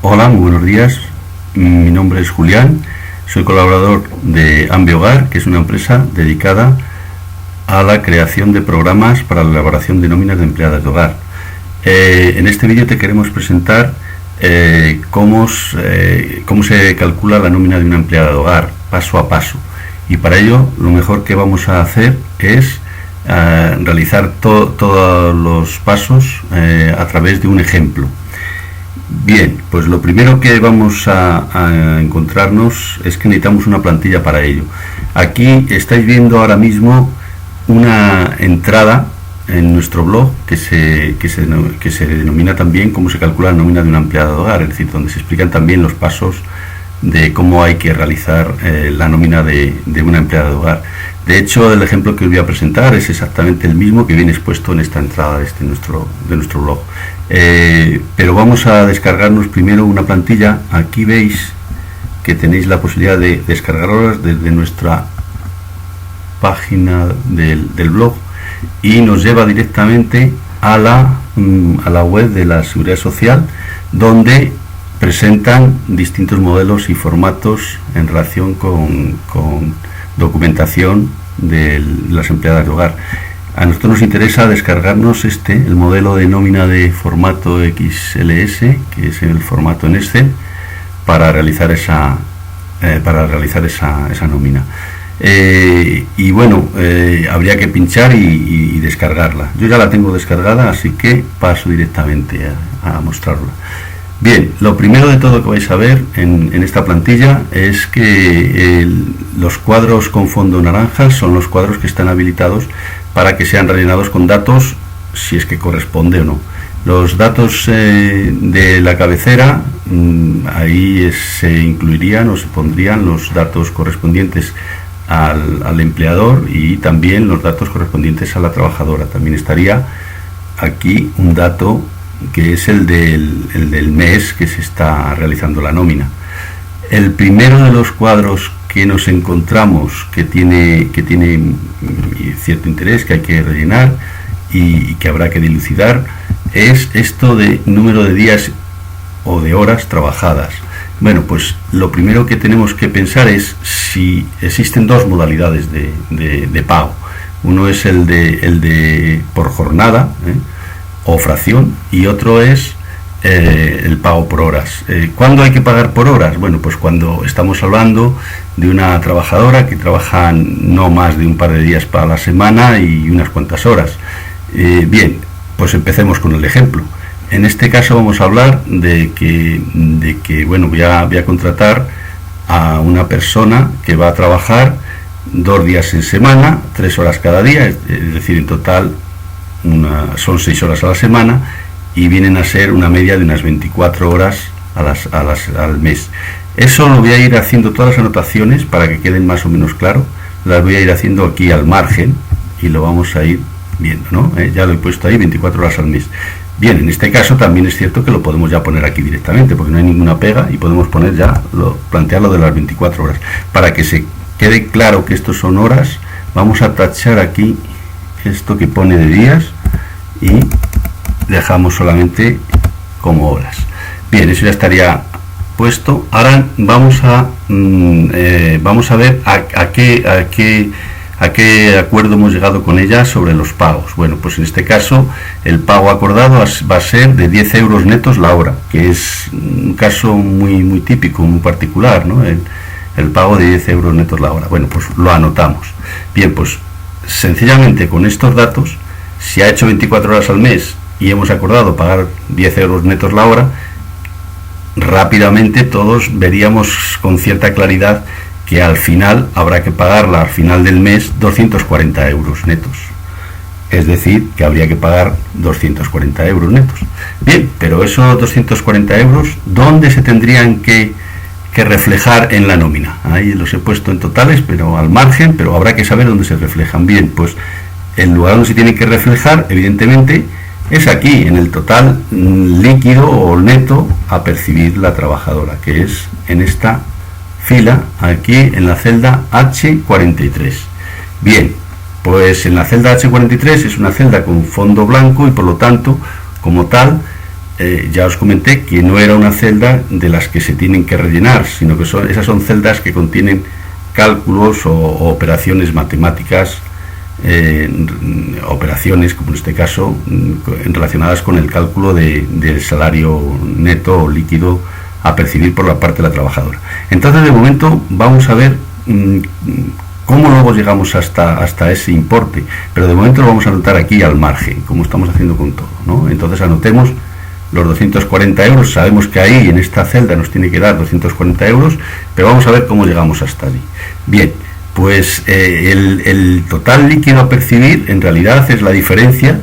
Hola, muy buenos días. Mi nombre es Julián, soy colaborador de Ambiogar, que es una empresa dedicada a la creación de programas para la elaboración de nóminas de empleadas de hogar. En este vídeo te queremos presentar cómo se calcula la nómina de una empleada de hogar, paso a paso. Y para ello lo mejor que vamos a hacer es realizar todos los pasos a través de un ejemplo. Bien, pues lo primero que vamos a encontrarnos es que necesitamos una plantilla para ello. Aquí estáis viendo ahora mismo una entrada en nuestro blog que se denomina también cómo se calcula la nómina de una empleada de hogar, es decir, donde se explican también los pasos de cómo hay que realizar la nómina de una empleada de hogar. De hecho, el ejemplo que os voy a presentar es exactamente el mismo que viene expuesto en esta entrada de nuestro blog. Pero vamos a descargarnos primero una plantilla. Aquí veis que tenéis la posibilidad de descargarlas desde nuestra página del blog y nos lleva directamente a la web de la Seguridad Social, donde presentan distintos modelos y formatos en relación con documentación de las empleadas de hogar. A nosotros nos interesa descargarnos el modelo de nómina de formato XLS, que es el formato en Excel, para realizar esa nómina. Y bueno, habría que pinchar y descargarla. Yo ya la tengo descargada, así que paso directamente a mostrarla. Bien, lo primero de todo que vais a ver en esta plantilla es que los cuadros con fondo naranja son los cuadros que están habilitados para que sean rellenados con datos, si es que corresponde o no. Los datos de la cabecera, ahí se incluirían o se pondrían los datos correspondientes al empleador y también los datos correspondientes a la trabajadora. También estaría aquí un dato que es el del mes que se está realizando la nómina. El primero de los cuadros que nos encontramos que tiene cierto interés, que hay que rellenar y que habrá que dilucidar, es esto de número de días o de horas trabajadas. Bueno, pues lo primero que tenemos que pensar es si existen dos modalidades de pago. Uno es el de por jornada, o fracción, y otro es el pago por horas. ¿Cuándo hay que pagar por horas? Bueno, pues cuando estamos hablando de una trabajadora que trabaja no más de un par de días para la semana y unas cuantas horas. Bien, pues empecemos con el ejemplo. En este caso vamos a hablar de que bueno, voy a contratar a una persona que va a trabajar 2 días en semana, 3 horas cada día, es decir, en total son 6 horas a la semana y vienen a ser una media de unas 24 horas al mes. Eso lo voy a ir haciendo, todas las anotaciones, para que queden más o menos claro, las voy a ir haciendo aquí al margen y lo vamos a ir viendo, ¿no? Ya lo he puesto ahí, 24 horas al mes. Bien, en este caso también es cierto que lo podemos ya poner aquí directamente, porque no hay ninguna pega y podemos poner plantearlo de las 24 horas. Para que se quede claro que estos son horas, vamos a tachar aquí esto que pone de días y dejamos solamente como horas. Bien, eso ya estaría puesto. Ahora vamos a ver a qué acuerdo hemos llegado con ella sobre los pagos. Bueno, pues en este caso el pago acordado va a ser de 10 euros netos la hora, que es un caso muy típico, muy particular, ¿no? El pago de 10 euros netos la hora. Bueno, pues lo anotamos. Bien, pues sencillamente con estos datos, si ha hecho 24 horas al mes y hemos acordado pagar 10 euros netos la hora, rápidamente todos veríamos con cierta claridad que al final habrá que pagarla al final del mes 240 euros netos. Es decir, que habría que pagar 240 euros netos. Bien, pero esos 240 euros, ¿dónde se tendrían que reflejar en la nómina? Ahí los he puesto en totales, pero al margen, pero habrá que saber dónde se reflejan. Bien, pues el lugar donde se tiene que reflejar, evidentemente, es aquí, en el total líquido o neto a percibir la trabajadora, que es en esta fila, aquí en la celda H43. Bien, pues en la celda H43 es una celda con fondo blanco y por lo tanto, como tal, ya os comenté que no era una celda de las que se tienen que rellenar, sino que esas son celdas que contienen cálculos o operaciones matemáticas, operaciones, como en este caso, relacionadas con el cálculo del salario neto o líquido a percibir por la parte de la trabajadora. Entonces, de momento, vamos a ver cómo luego llegamos hasta ese importe, pero de momento lo vamos a anotar aquí al margen, como estamos haciendo con todo, ¿no? Entonces, anotemos los 240 euros, sabemos que ahí en esta celda nos tiene que dar 240 euros, pero vamos a ver cómo llegamos hasta allí. Bien, pues el total líquido a percibir en realidad es la diferencia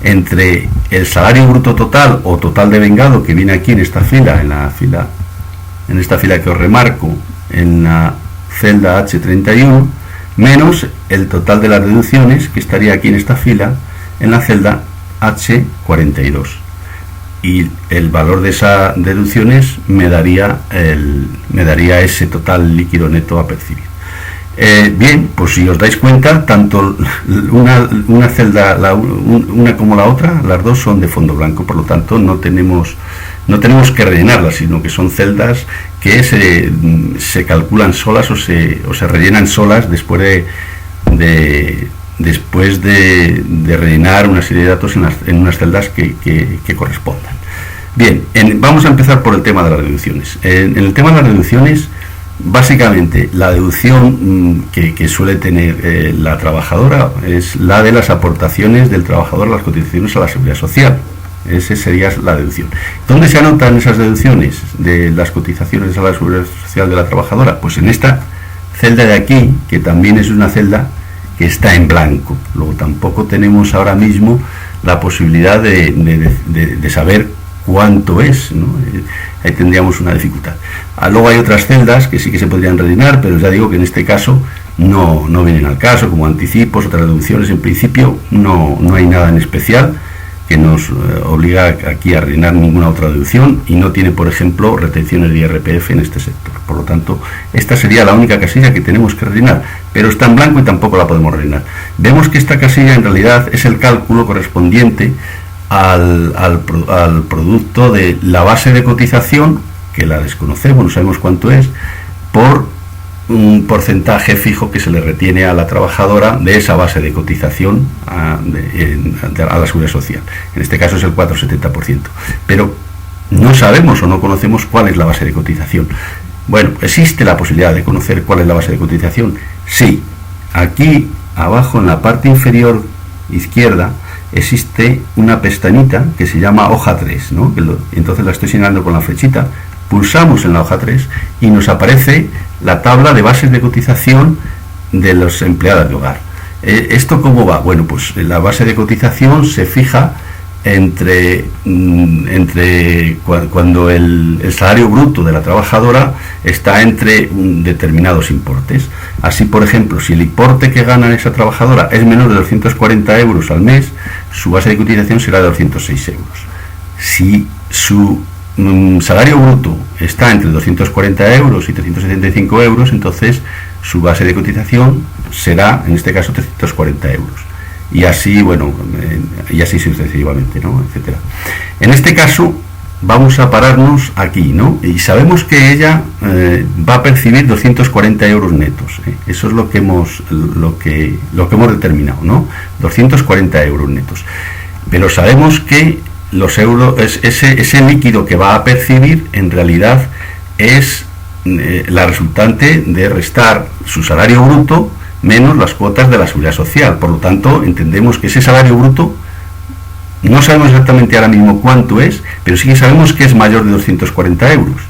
entre el salario bruto total o total de vengado que viene aquí en esta fila, en esta fila que os remarco, en la celda H31, menos el total de las deducciones que estaría aquí en esta fila, en la celda H42. Y el valor de esas deducciones me daría ese total líquido neto a percibir. Bien, pues si os dais cuenta, tanto una celda, una como la otra, las dos son de fondo blanco, por lo tanto no tenemos que rellenarlas, sino que son celdas que se calculan solas o se rellenan solas después de rellenar una serie de datos en unas celdas que correspondan. Bien, vamos a empezar por el tema de las deducciones. En el tema de las deducciones, básicamente la deducción que suele tener la trabajadora es la de las aportaciones del trabajador a las cotizaciones a la Seguridad Social. Esa sería la deducción. ¿Dónde se anotan esas deducciones de las cotizaciones a la Seguridad Social de la trabajadora? Pues en esta celda de aquí, que también es una celda que está en blanco. Luego tampoco tenemos ahora mismo la posibilidad de saber cuánto es, ¿no? Ahí tendríamos una dificultad. Luego hay otras celdas que sí que se podrían rellenar, pero ya digo que en este caso no vienen al caso, como anticipos, otras deducciones. En principio no hay nada en especial que nos obliga aquí a rellenar ninguna otra deducción, y no tiene, por ejemplo, retenciones de IRPF en este sector. Por lo tanto, esta sería la única casilla que tenemos que rellenar, pero está en blanco y tampoco la podemos rellenar. Vemos que esta casilla en realidad es el cálculo correspondiente al producto de la base de cotización, que la desconocemos, no sabemos cuánto es, por un porcentaje fijo que se le retiene a la trabajadora de esa base de cotización a la Seguridad Social. En este caso es el 4,70%. Pero no sabemos o no conocemos cuál es la base de cotización. Bueno, ¿existe la posibilidad de conocer cuál es la base de cotización? Sí. Aquí abajo en la parte inferior izquierda existe una pestañita que se llama hoja 3, ¿no? Entonces la estoy señalando con la flechita. Pulsamos en la hoja 3 y nos aparece la tabla de bases de cotización de los empleados de hogar. ¿Esto cómo va? Bueno, pues la base de cotización se fija cuando el salario bruto de la trabajadora está entre determinados importes. Así, por ejemplo, si el importe que gana esa trabajadora es menor de 240 euros al mes, su base de cotización será de 206 euros. Si su salario bruto está entre 240 euros y 375 euros, entonces su base de cotización será, en este caso, 340 euros. Y así, bueno, y así sucesivamente, ¿no? Etcétera. En este caso, vamos a pararnos aquí, ¿no? Y sabemos que ella va a percibir 240 euros netos. Eso es lo que hemos determinado, ¿no? 240 euros netos. Pero sabemos que los euros, ese líquido que va a percibir en realidad es la resultante de restar su salario bruto menos las cuotas de la Seguridad Social. Por lo tanto, entendemos que ese salario bruto no sabemos exactamente ahora mismo cuánto es, pero sí que sabemos que es mayor de 240 euros.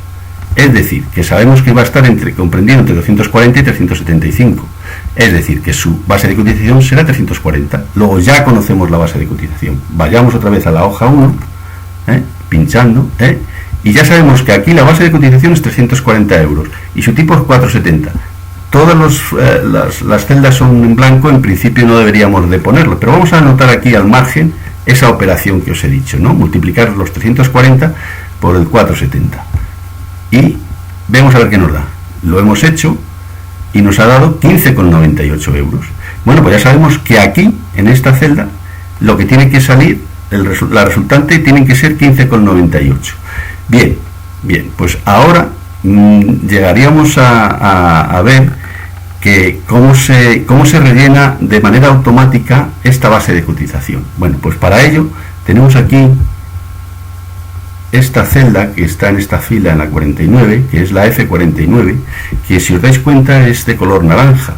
Es decir, que sabemos que va a estar comprendido entre 240 y 375. Es decir, que su base de cotización será 340. Luego ya conocemos la base de cotización. Vayamos otra vez a la hoja 1, pinchando, y ya sabemos que aquí la base de cotización es 340 euros y su tipo es 4,70. Todas las celdas son en blanco, en principio no deberíamos de ponerlo, pero vamos a anotar aquí al margen esa operación que os he dicho, ¿no? Multiplicar los 340 por el 4,70. Y vemos a ver qué nos da. Lo hemos hecho y nos ha dado 15,98 euros. Bueno, pues ya sabemos que aquí, en esta celda, lo que tiene que salir la resultante tienen que ser 15,98. Bien, pues ahora llegaríamos a ver que cómo se rellena de manera automática esta base de cotización. Bueno, pues para ello tenemos aquí esta celda que está en esta fila, en la 49, que es la F49, que si os dais cuenta es de color naranja.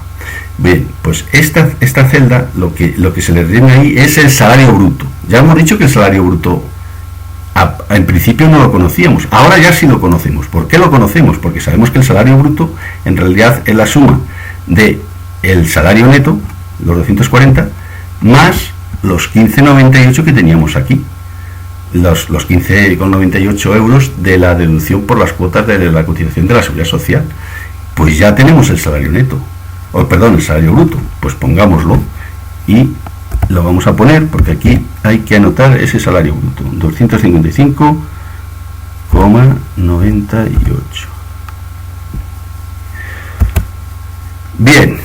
Bien, pues esta celda, lo que se le rellena ahí es el salario bruto. Ya hemos dicho que el salario bruto en principio no lo conocíamos, ahora ya sí lo conocemos. ¿Por qué lo conocemos? Porque sabemos que el salario bruto en realidad es la suma de el salario neto, los 240, más los 15,98 que teníamos aquí. Los 15,98 euros de la deducción por las cuotas de la cotización de la Seguridad Social. Pues ya tenemos el salario neto, el salario bruto. Pues pongámoslo y lo vamos a poner, porque aquí hay que anotar ese salario bruto, 255,98. Bien,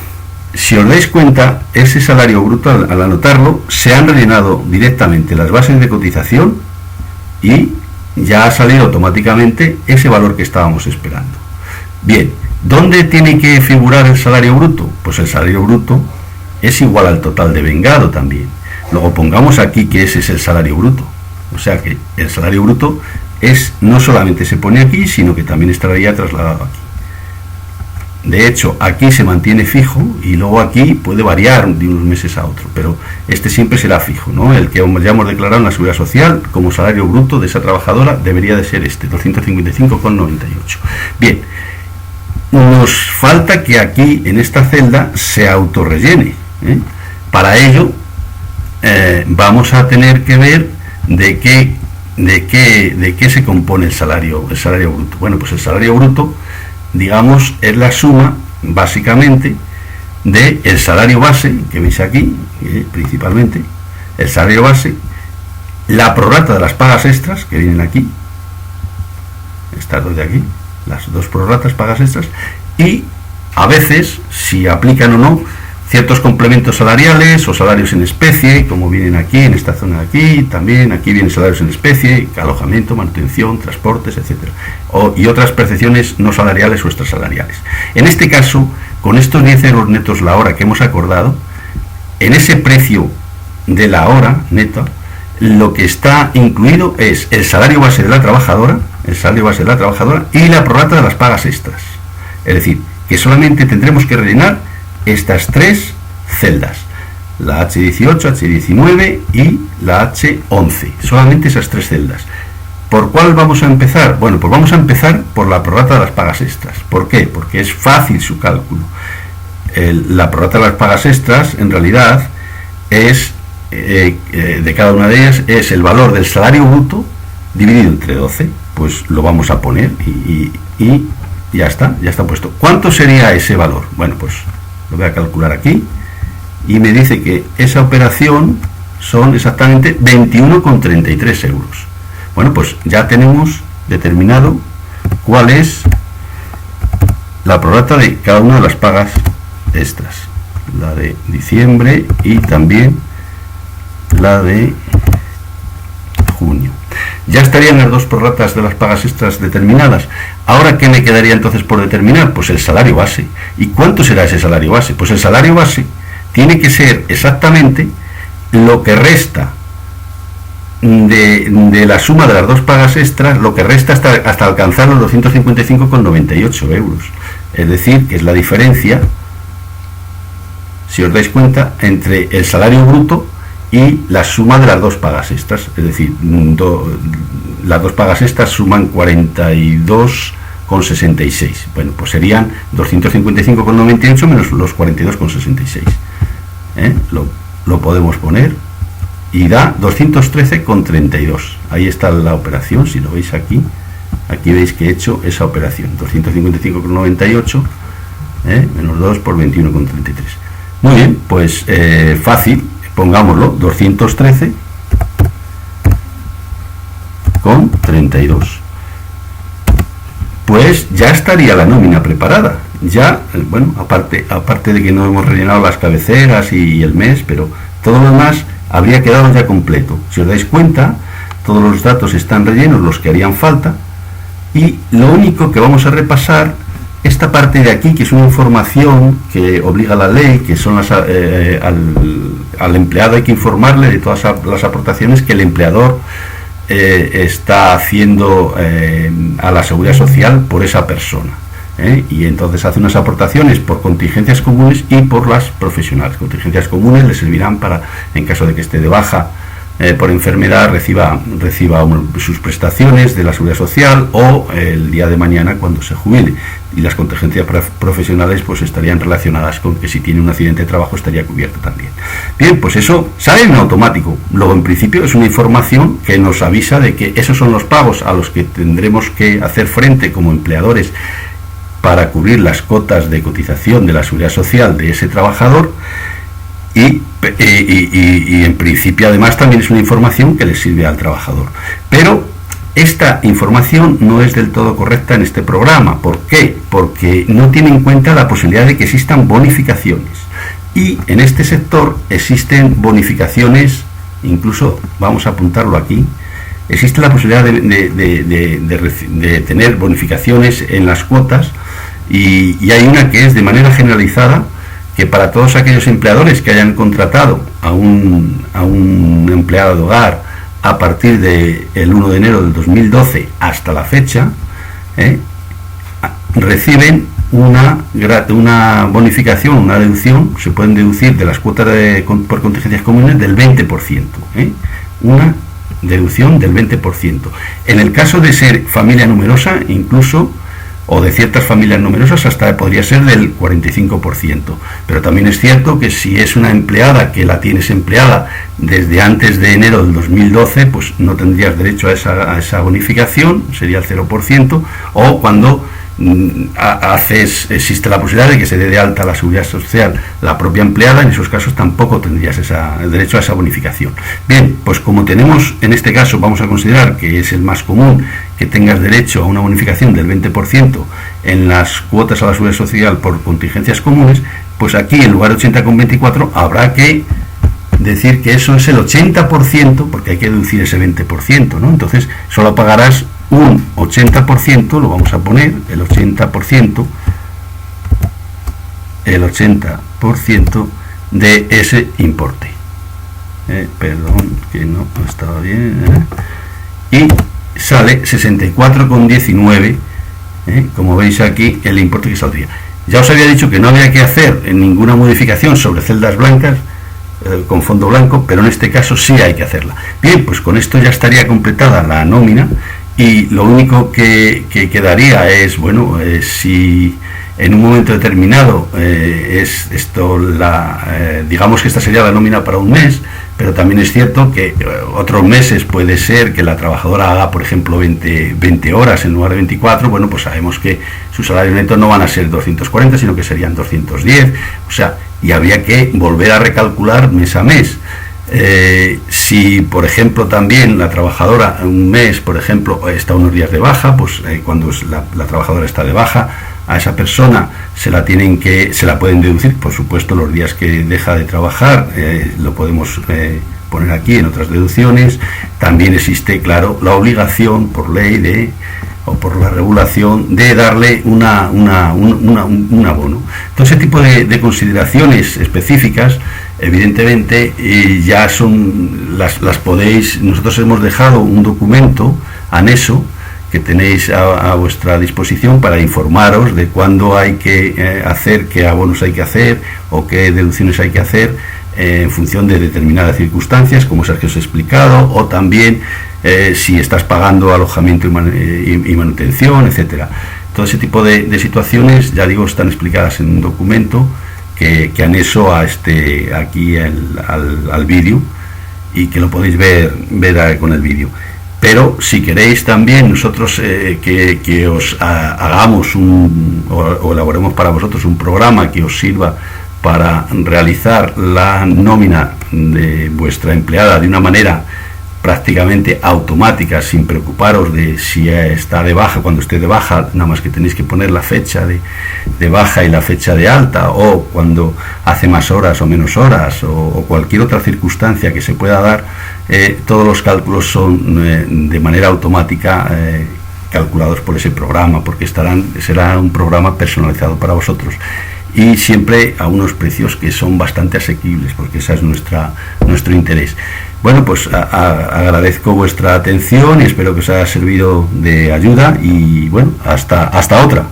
si os dais cuenta, ese salario bruto, al anotarlo, se han rellenado directamente las bases de cotización y ya ha salido automáticamente ese valor que estábamos esperando. Bien, ¿dónde tiene que figurar el salario bruto? Pues el salario bruto es igual al total de vengado también. Luego pongamos aquí que ese es el salario bruto. O sea que el salario bruto no solamente se pone aquí, sino que también estaría trasladado aquí. De hecho, aquí se mantiene fijo y luego aquí puede variar de unos meses a otro, pero este siempre será fijo, ¿no? El que ya hemos declarado en la Seguridad Social como salario bruto de esa trabajadora debería de ser este, 255,98. Bien, nos falta que aquí en esta celda se autorrellene, ¿eh? Para ello vamos a tener que ver de qué se compone el salario bruto. Bueno, pues el salario bruto, digamos, es la suma básicamente del salario base que veis aquí, principalmente el salario base, la prorrata de las pagas extras que vienen aquí, estas dos de aquí, las dos prorratas pagas extras, y a veces, si aplican o no, ciertos complementos salariales o salarios en especie, como vienen aquí, en esta zona de aquí, también aquí vienen salarios en especie, alojamiento, manutención, transportes, etcétera, y otras percepciones no salariales o extrasalariales. En este caso, con estos 10 euros netos la hora que hemos acordado, en ese precio de la hora neta, lo que está incluido es el salario base de la trabajadora, y la prorrata de las pagas extras. Es decir, que solamente tendremos que rellenar estas tres celdas, la H18, H19 y la H11, solamente esas tres celdas. ¿Por cuál vamos a empezar? Bueno, pues vamos a empezar por la prorrata de las pagas extras. ¿Por qué? Porque es fácil su cálculo. La prorrata de las pagas extras, en realidad, es de cada una de ellas, es el valor del salario bruto dividido entre 12. Pues lo vamos a poner y ya está puesto. ¿Cuánto sería ese valor? Bueno, pues lo voy a calcular aquí y me dice que esa operación son exactamente 21,33 euros. Bueno, pues ya tenemos determinado cuál es la prorrata de cada una de las pagas extras, la de diciembre y también la de junio. Ya estarían las dos prorratas de las pagas extras determinadas. Ahora, ¿qué me quedaría entonces por determinar? Pues el salario base. ¿Y cuánto será ese salario base? Pues el salario base tiene que ser exactamente lo que resta de la suma de las dos pagas extras, lo que resta hasta alcanzar los 255,98 euros. Es decir, que es la diferencia, si os dais cuenta, entre el salario bruto y la suma de las dos pagas extras. Es decir, las dos pagas extras suman 42,66. Bueno, pues serían 255,98 menos los 42,66. Lo podemos poner y da 213,32. Ahí está la operación, si lo veis aquí veis que he hecho esa operación, 255,98 menos 2 por 21,33. Muy bien, pues fácil, pongámoslo, 213,32. Pues ya estaría la nómina preparada. Ya, bueno, aparte de que no hemos rellenado las cabeceras y el mes, pero todo lo demás, habría quedado ya completo. Si os dais cuenta, todos los datos están rellenos, los que harían falta, y lo único que vamos a repasar, esta parte de aquí, que es una información que obliga la ley, que son al empleado hay que informarle de todas las aportaciones que el empleador está haciendo a la seguridad social por esa persona. Y entonces hace unas aportaciones por contingencias comunes y por las profesionales. Contingencias comunes le servirán para, en caso de que esté de baja por enfermedad, reciba sus prestaciones de la seguridad social, o el día de mañana cuando se jubile. Y las contingencias profesionales pues estarían relacionadas con que si tiene un accidente de trabajo estaría cubierto también. Bien, pues eso sale en automático. Luego, en principio, es una información que nos avisa de que esos son los pagos a los que tendremos que hacer frente como empleadores para cubrir las cotas de cotización de la seguridad social de ese trabajador, y en principio además también es una información que le sirve al trabajador. Pero esta información no es del todo correcta en este programa. ¿Por qué? Porque no tiene en cuenta la posibilidad de que existan bonificaciones. Y en este sector existen bonificaciones, incluso vamos a apuntarlo aquí, existe la posibilidad de tener bonificaciones en las cuotas, y hay una que es de manera generalizada, que para todos aquellos empleadores que hayan contratado a un empleado de hogar a partir del 1 de enero del 2012 hasta la fecha, reciben una bonificación, una deducción, se pueden deducir de las cuotas por contingencias comunes del 20%, una deducción del 20%. En el caso de ser familia numerosa, incluso, o de ciertas familias numerosas, hasta podría ser del 45%. Pero también es cierto que si es una empleada que la tienes empleada desde antes de enero del 2012, pues no tendrías derecho a esa bonificación, sería el 0%, o cuando existe la posibilidad de que se dé de alta a la seguridad social la propia empleada, en esos casos tampoco tendrías el derecho a esa bonificación. Bien, pues como tenemos en este caso, vamos a considerar que es el más común que tengas derecho a una bonificación del 20% en las cuotas a la seguridad social por contingencias comunes, pues aquí en lugar de 80,24 habrá que decir que eso es el 80%, porque hay que deducir ese 20%, ¿no? Entonces solo pagarás un 80%, lo vamos a poner, el 80% de ese importe. Perdón, que no estaba bien. Y sale 64,19, como veis aquí, el importe que saldría. Ya os había dicho que no había que hacer ninguna modificación sobre celdas blancas con fondo blanco, pero en este caso sí hay que hacerla. Bien, pues con esto ya estaría completada la nómina, y lo único que quedaría es, bueno, si en un momento determinado es esto digamos que esta sería la nómina para un mes, pero también es cierto que otros meses puede ser que la trabajadora haga, por ejemplo, 20 horas en lugar de 24, bueno, pues sabemos que sus salarios netos no van a ser 240, sino que serían 210, o sea, y habría que volver a recalcular mes a mes. Si, por ejemplo, también la trabajadora un mes, por ejemplo, está unos días de baja, pues cuando la trabajadora está de baja, a esa persona se la pueden deducir, por supuesto, los días que deja de trabajar, lo podemos poner aquí en otras deducciones. También existe, claro, la obligación por ley o por la regulación de darle un abono. Todo ese tipo de consideraciones específicas, evidentemente, ya las podéis. Nosotros hemos dejado un documento anexo que tenéis a vuestra disposición para informaros de cuándo hay que hacer, qué abonos hay que hacer o qué deducciones hay que hacer en función de determinadas circunstancias, como esas que os he explicado, o también si estás pagando alojamiento y manutención, etcétera. Todo ese tipo de situaciones, ya digo, están explicadas en un documento que anexo a aquí al vídeo, y que lo podéis ver con el vídeo. Pero si queréis también nosotros que os hagamos o elaboremos para vosotros un programa que os sirva para realizar la nómina de vuestra empleada de una manera prácticamente automáticas, sin preocuparos de si está de baja. Cuando esté de baja, nada más que tenéis que poner la fecha de baja y la fecha de alta, o cuando hace más horas o menos horas, o cualquier otra circunstancia que se pueda dar, todos los cálculos son de manera automática calculados por ese programa, porque será un programa personalizado para vosotros, y siempre a unos precios que son bastante asequibles, porque ese es nuestro interés. Bueno, pues agradezco vuestra atención y espero que os haya servido de ayuda, y bueno, hasta otra.